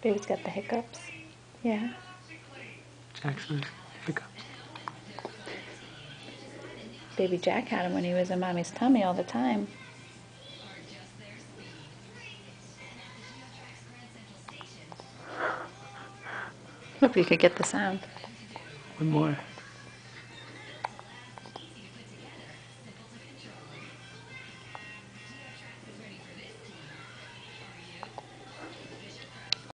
Baby's got the hiccups. Yeah. Jackson's hiccups. Baby Jack had him when he was in mommy's tummy all the time. Hope you could get the sound. One more.